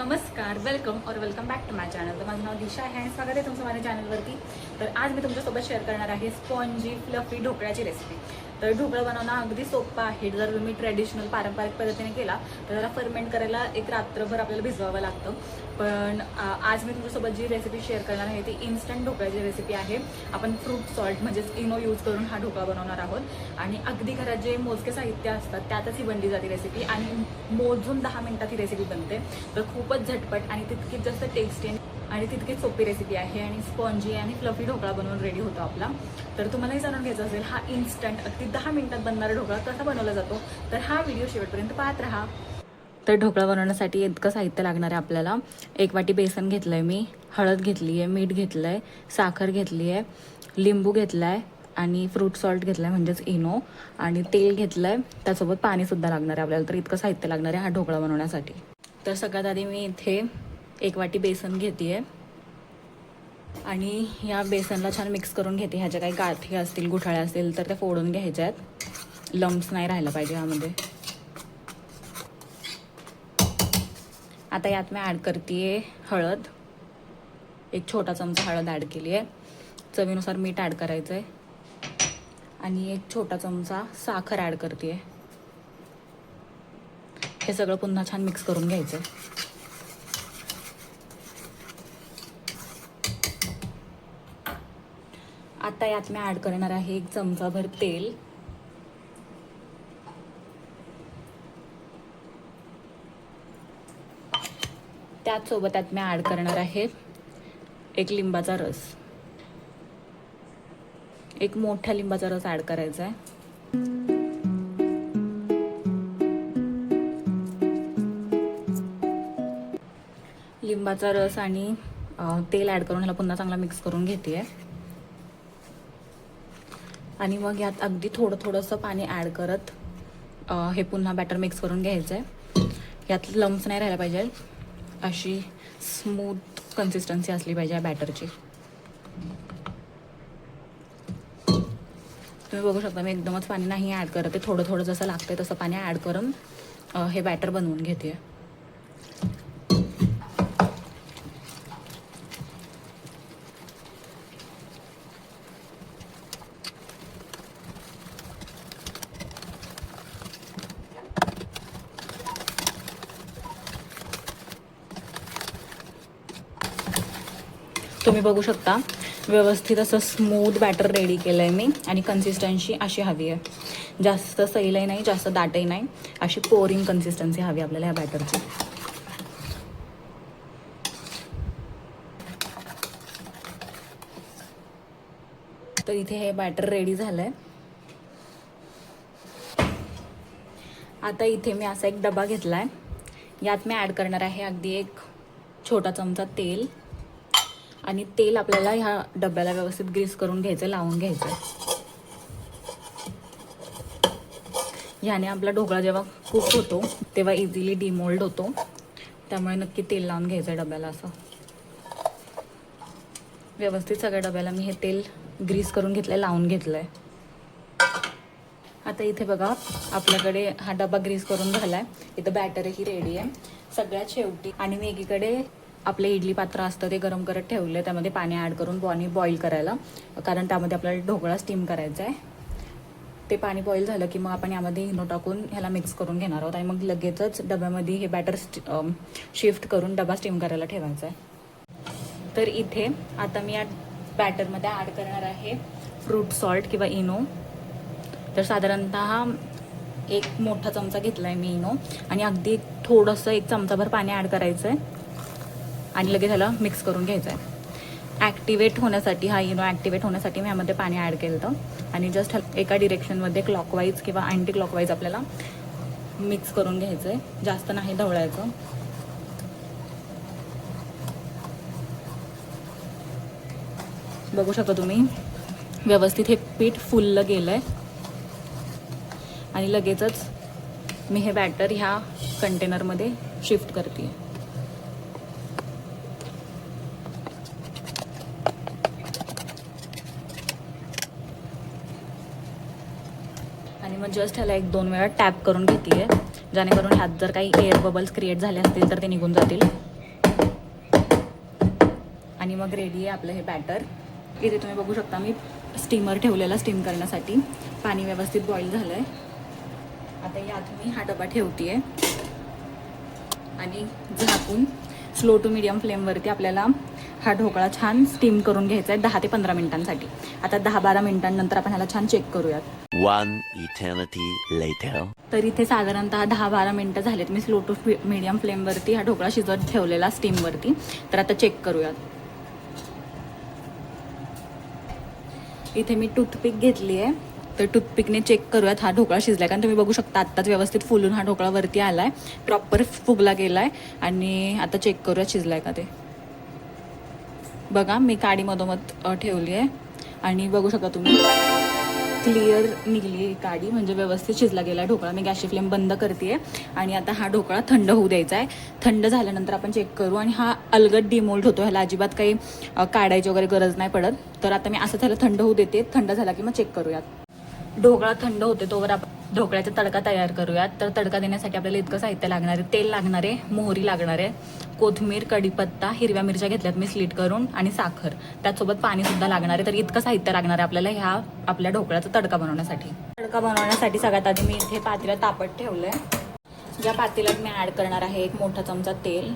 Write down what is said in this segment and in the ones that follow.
नमस्कार, वेलकम और welcome back to my channel. तर माझं नाव दिशा आहे आणि स्वागत आहे तुमचं माझ्या चॅनलवरती. तर आज मी तुमच्यासोबत शेअर करणार आहे स्पॉन्जी फ्लफी ढोकळ्याची रेसिपी. तर ढोकळा बनवणं अगदी सोपं आहे. जर तुम्ही ट्रेडिशनल पारंपरिक पद्धतीने केला तर त्याला फर्मेंट करायला एक रात्रभर आपल्याला भिजवावं लागतं. पण आज मी तुमच्यासोबत जी रेसिपी शेअर करणार आहे ती इन्स्टंट ढोकळ्याची रेसिपी आहे. आपण फ्रूट सॉल्ट म्हणजेच इनो यूज करून हा ढोकळा बनवणार आहोत आणि अगदी घरात जे मोजके साहित्य असतात त्यातच ही बनली जाते रेसिपी आणि मोजून 10 मिनिटात ही रेसिपी बनते. तर खूपच झटपट आणि तितकीच जास्त टेस्टी आणि तितकीच सोपी रेसिपी आहे आणि स्पॉन्जी आणि फ्लफी ढोकळा बनवून रेडी होतो आपला. तर तुम्हालाही जाणून घ्यायचं असेल हा इन्स्टंट अगदी 10 मिनिटात बनणारा ढोकळा कसा बनवला जातो तर हा व्हिडिओ शेवटपर्यंत पाहत राहा. तर ढोकळा बनवण्यासाठी इतकं साहित्य लागणार आहे आपल्याला. 1 वाटी बेसन घेतलं आहे मी, हळद घेतली आहे, मीठ घेतलं आहे, साखर घेतली आहे, लिंबू घेतला आहे आणि फ्रूट सॉल्ट घेतला आहे म्हणजेच इनो आणि तेल घेतलं आहे. त्यासोबत पाणीसुद्धा लागणार आहे आपल्याला. तर इतकं साहित्य लागणार आहे हा ढोकळा बनवण्यासाठी. तर सगळ्यात आधी मी इथे 1 वाटी बेसन घेते आहे आणि या बेसनला छान मिक्स करून घेते. ह्याच्या काही गाठी असतील, गुठळ्या असतील तर त्या फोडून घ्यायच्या आहेत. लम्प्स नाही राहायला पाहिजे यामध्ये. आता यात मी ॲड करते आहे हळद. 1 छोटा चमचा हळद ॲड केली आहे. चवीनुसार मीठ ॲड करायचं आहे आणि 1 छोटा चमचा साखर ॲड करते आहे. हे सगळं पुन्हा छान मिक्स करून घ्यायचं. आता यात मी ॲड करणार आहे 1 चमचाभर तेल. त्याचसोबत यात मी ॲड करणार आहे 1 लिंबाचा रस. 1 मोठ्या लिंबाचा रस ॲड करायचा आहे. लिंबाचा रस आणि तेल ॲड करून ह्याला पुन्हा चांगला मिक्स करून घेते आहे आणि मग यात अगदी थोडंसं पाणी ॲड करत हे पुन्हा बॅटर मिक्स करून घ्यायचं आहे. यात लम्प्स नाही राहायला पाहिजे. अशी स्मूथ कन्सिस्टन्सी असली पाहिजे या बॅटरची. तुम्ही बघू शकता मी एकदमच पाणी नाही ॲड करते. थोडं जसं लागतं तसं पाणी ॲड करून हे बॅटर बनवून घेते. तुम्ही बघू शकता व्यवस्थित असं स्मूथ बॅटर रेडी केलं आहे मी आणि कन्सिस्टन्सी अशी हवी आहे. जास्त सैलही नाही, जास्त दाटही नाही, अशी पोरिंग कन्सिस्टन्सी हवी आपल्याला ह्या बॅटरची. तर इथे हे बॅटर रेडी झालं आहे. आता इथे मी असा एक डबा घेतला आहे. यात मी ॲड करणार आहे अगदी 1 छोटा चमचा तेल आणि तेल आपल्याला ह्या डब्याला व्यवस्थित ग्रीस करून घ्यायचं, लावून घ्यायचं. ह्याने आपला ढोकळा जेव्हा कुक होतो तेव्हा इझिली डिमोल्ड होतो. त्यामुळे नक्की तेल लावून घ्यायचं डब्याला. असं व्यवस्थित सगळ्या डब्याला मी हे तेल ग्रीस करून घेतलं, लावून घेतलं आहे. आता इथे बघा आपल्याकडे हा डबा ग्रीस करून झाला आहे. इथं बॅटरही रेडी आहे. सगळ्यात शेवटी आणि मी एकीकडे आपले इडली पात्र असतं ते गरम करत ठेवलं. त्यामध्ये पाणी ॲड करून पाणी बॉईल करायला, कारण त्यामध्ये आपल्याला ढोकळा स्टीम करायचा आहे. ते पाणी बॉईल झालं की मग आपण यामध्ये इनो टाकून ह्याला मिक्स करून घेणार आहोत आणि मग लगेचच डब्यामध्ये हे बॅटर शिफ्ट करून डबा स्टीम करायला ठेवायचा आहे. तर इथे आता मी या बॅटरमध्ये ॲड करणार आहे फ्रूट सॉल्ट किंवा इनो. तर साधारणतः 1 मोठा चमचा घेतला आहे मी इनो आणि अगदी थोडंसं 1 चमचाभर पाणी ॲड करायचं आहे आणि लगेच ह्याला मिक्स करून घ्यायचं आहे. ॲक्टिवेट होण्यासाठी हा इनो ॲक्टिवेट होण्यासाठी मी ह्यामध्ये पाणी ॲड केलं होतं आणि जस्ट एका डिरेक्शनमध्ये क्लॉकवाईज किंवा अँटी क्लॉकवाईज आपल्याला मिक्स करून घ्यायचं आहे. जास्त नाही ढवळायचं. बघू शकता तुम्ही व्यवस्थित हे पीठ फुललं गेलं आहे आणि लगेचच मी हे बॅटर ह्या कंटेनरमध्ये शिफ्ट करते. आणि मग जस्ट ह्याला 1-2 वेळा टॅप करून घेते आहे, जेणेकरून ह्यात जर काही एअर बबल्स क्रिएट झाले असतील तर ते निघून जातील. आणि मग रेडी आहे आपलं हे बॅटर. इथे तुम्ही बघू शकता मी स्टीमर ठेवलेला स्टीम करण्यासाठी. पाणी व्यवस्थित बॉईल झालं आहे. आता यात मी हा डबा ठेवते आहे आणि झाकून स्लो टू मीडियम फ्लेमवरती आपल्याला हा ढोकळा छान स्टीम करून घ्यायचा आहे 10 ते 15 मिनिटांसाठी. आता 10-12 मिनिटांनंतर आपण ह्याला छान चेक करूयात. 1 eternity later. तर इथे साधारणतः 10-12 मिनिटं झालेत. मी स्लो टू मीडियम फ्लेमवरती हा ढोकळा शिजवत ठेवलेला स्टीमवरती. तर आता चेक करूयात. इथे मी टूथपिक घेतली आहे. तर टूथपिकने चेक करूयात हा ढोकळा शिजलाय. कारण तुम्ही बघू शकता आत्ताच व्यवस्थित फुलून हा ढोकळा वरती आलाय, प्रॉपर फुगला गेलाय. आणि आता चेक करूयात शिजलाय का ते. बघा मी काडी मधोमध ठेवली आहे आणि बघू शकता तुम्ही क्लिअर निघली काडी, म्हणजे व्यवस्थित शिजला गेला ढोकळा. मी गॅसची फ्लेम बंद करते आणि आता हा ढोकळा थंड होऊ द्यायचा आहे. थंड झाल्यानंतर आपण चेक करू. आणि हा अलगद डिमोल्ड होतो, ह्याला अजिबात काही काढायची वगैरे गरज नाही पडत. तर आता मी असं त्याला थंड होऊ देते. थंड झाला की मग चेक करूयात. ढोकळा थंड होते तोवर आपण ढोकळ्याचा तडका तयार करूयात. तर तडका देण्यासाठी आपल्याला इतकं साहित्य लागणार आहे. तेल लागणार आहे, मोहरी लागणार आहे, कोथिंबीर, कढीपत्ता, हिरव्या मिरच्या घेतल्यात मी स्लीट करून आणि साखर. त्याचसोबत पाणी सुद्धा लागणार आहे. तर इतकं साहित्य लागणार आहे आपल्याला ह्या आपल्या ढोकळ्याचा तडका बनवण्यासाठी. तडका बनवण्यासाठी सगळ्यात आधी मी इथे पातेलं तापत ठेवलंय. या पातेल्यात मी ऍड करणार आहे 1 मोठा चमचा तेल.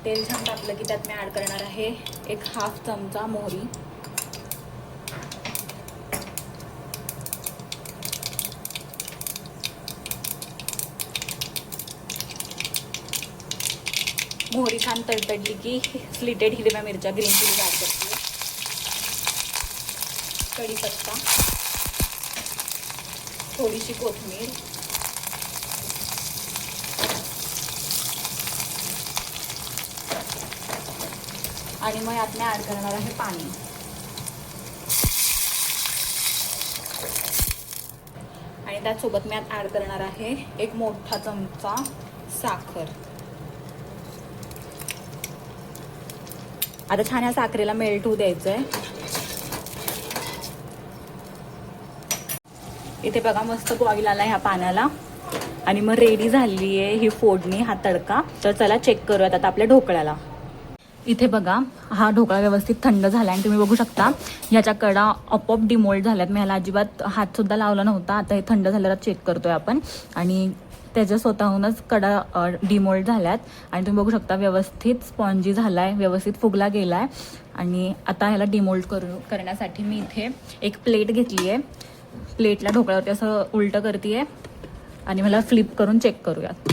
तेल छान तापलं की त्यात मी ऍड करणार आहे 1/2 चमचा मोहरी. मोहरी छान तडतडली की स्लिटेड हिरव्या मिरच्या, ग्रीन चिली ॲड करते. कढीपत्ता, थोडीशी कोथिंबीर, आणि मग यात मी ॲड करणार आहे पाणी. आणि त्याचसोबत मी यात ॲड करणार आहे 1 मोठा चमचा साखर. आता छान या साखरेला मेल्ट होऊ द्यायचं आहे. इथे बघा मस्त बॉईल आला ह्या पाण्याला आणि मग रेडी झाली आहे ही फोडणी, हा तडका. तर चला चेक करूयात आता आपल्या ढोकळ्याला. इथे बघा हा ढोकळा व्यवस्थित थंड झाला आणि तुम्ही बघू शकता ह्याच्या कडा आपोआप डिमोल्ड झाल्यात. मी ह्याला अजिबात हात सुद्धा लावला नव्हता. आता हे थंड झाल्यावर चेक करतोय आपण आणि त्याच्या स्वतःहूनच कडा डिमोल्ड झाल्यात. आणि तुम्ही बघू शकता व्यवस्थित स्पॉन्जी झालाय, व्यवस्थित फुगला गेलाय. आणि आता ह्याला डिमोल्ड करण्यासाठी मी इथे एक प्लेट घेतली आहे. प्लेटला ढोकळ्यावरती असं उलटं करते आणि मला फ्लिप करून चेक करूयात.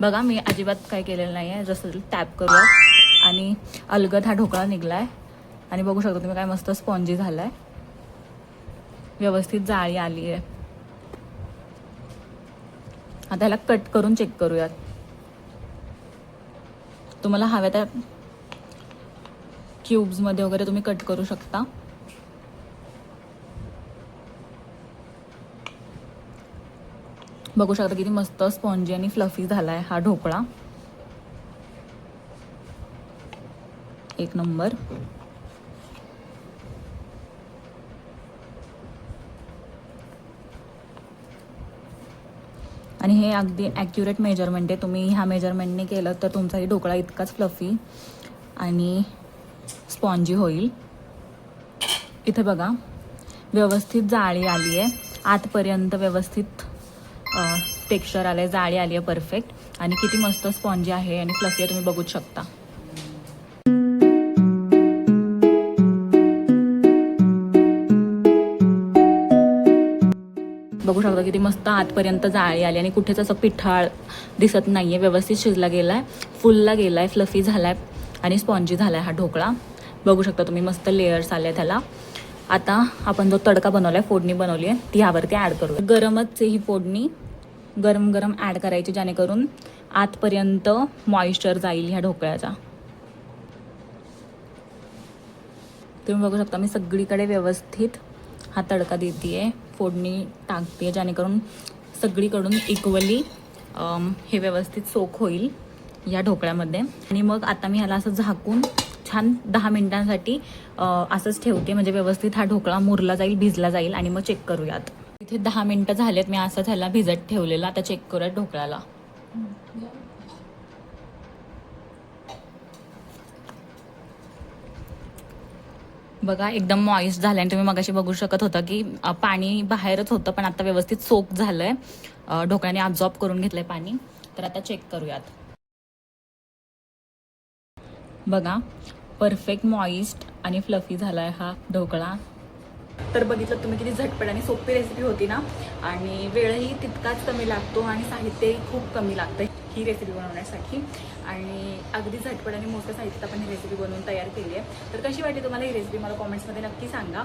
बघा मी अजिबात काय केलेलं नाही आहे. जसं टॅप करूयात आणि अलगद हा ढोकळा निघलाय. आणि बघू शकता तुम्ही काय मस्त स्पॉन्जी झालाय, व्यवस्थित जाळी आली आहे. आता ह्याला कट करून चेक करूयात. तुम्हाला हव्या त्या क्यूब्समध्ये वगैरे तुम्ही कट करू शकता. बघू शकता किती मस्त स्पॉन्जी आणि फ्लफी झालाय हा ढोकळा. 1 नंबर. आणि हे अगदी ॲक्युरेट मेजरमेंट आहे. तुम्ही ह्या मेजरमेंटने केलं तर तुमचाही ढोकळा इतकाच फ्लफी आणि स्पॉन्जी होईल. इथे बघा व्यवस्थित जाळी आली आहे, आतपर्यंत व्यवस्थित टेक्स्चर आलं आहे, जाळी आली आहे परफेक्ट. आणि किती मस्त स्पॉन्जी आहे आणि फ्लफी आहे तुम्ही बघूच शकता. बघू शकता किती मस्त आतपर्यंत जाळी आली आणि कुठेच असं पिठाळ दिसत नाहीये. व्यवस्थित शिजला गेलाय, फुलला गेलाय, फ्लफी झालाय आणि स्पॉन्जी झालाय हा ढोकळा. बघू शकता तुम्ही मस्त लेयर्स आले त्याला. आता आपण जो तडका बनवलाय, फोडणी बनवली आहे, ती यावरती ॲड करू. गरमच ही फोडणी गरम गरम ॲड करायची, जेणेकरून आतपर्यंत मॉइश्चर जाईल ह्या ढोकळ्याचा. तुम्ही बघू शकता मी सगळीकडे व्यवस्थित हा तडका देते, फोडणी टाकते, जेणेकरून सगळीकडून इक्वली हे व्यवस्थित सोक होईल या ढोकळ्यामध्ये. आणि मग आता मी ह्याला असं झाकून छान 10 मिनिटांसाठी असंच ठेवते, म्हणजे व्यवस्थित हा ढोकळा मुरला जाईल, भिजला जाईल. आणि मग चेक करूयात. इथे 10 मिनिटं झालेत, मी असंच ह्याला भिजत ठेवलेला. आता चेक करूयात ढोकळ्याला. बघा एकदम मॉइस्ट झालं आणि तुम्ही मगाशी बघू शकत होता की पाणी बाहेरच होतं पण आता व्यवस्थित सोक झालंय. ढोकळ्याने अब्झॉर्ब करून घेतलंय पाणी. तर आता चेक करूयात. बघा परफेक्ट मॉइस्ट आणि फ्लफी झालाय हा ढोकळा. तर बघितलं तुम्ही किती झटपट आणि सोपी रेसिपी होती ना, आणि वेळही तितकाच कमी लागतो आणि साहित्यही खूप कमी लागतं ही रेसिपी बनवण्यासाठी. आणि अगदी झटपट आणि मोठ्या साहित्यात आपण ही रेसिपी बनवून तयार केली आहे. तर कशी वाटली तुम्हाला ही रेसिपी मला कॉमेंट्समध्ये नक्की सांगा.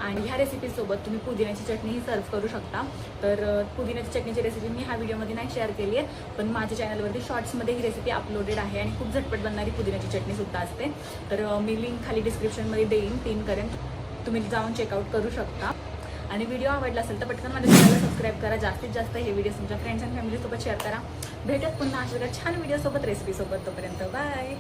आणि ह्या रेसिपीसोबत तुम्ही पुदिन्याची चटणीही सर्व करू शकता. तर पुदिन्याची चटणीची रेसिपी मी ह्या व्हिडिओमध्ये नाही शेअर केली आहे, पण माझ्या चॅनलवरती शॉर्ट्समध्ये ही रेसिपी अपलोडेड आहे आणि खूप झटपट बनणारी पुदिन्याची चटणीसुद्धा असते. तर मी लिंक खाली डिस्क्रिप्शनमध्ये देईन, पिन करेन, तुम्ही जाऊन चेकआउट करू शकता. आणि व्हिडिओ आवडला असेल तर पटकन माझ्या चॅनलला सबस्क्राईब करा. जास्तीत जास्त हे व्हिडिओ तुमच्या फ्रेंड्स अँड फॅमिलीसोबत शेअर करा. भेटत पुन्हा अशा छान व्हिडिओसोबत, रेसिपीसोबत. तोपर्यंत बाय.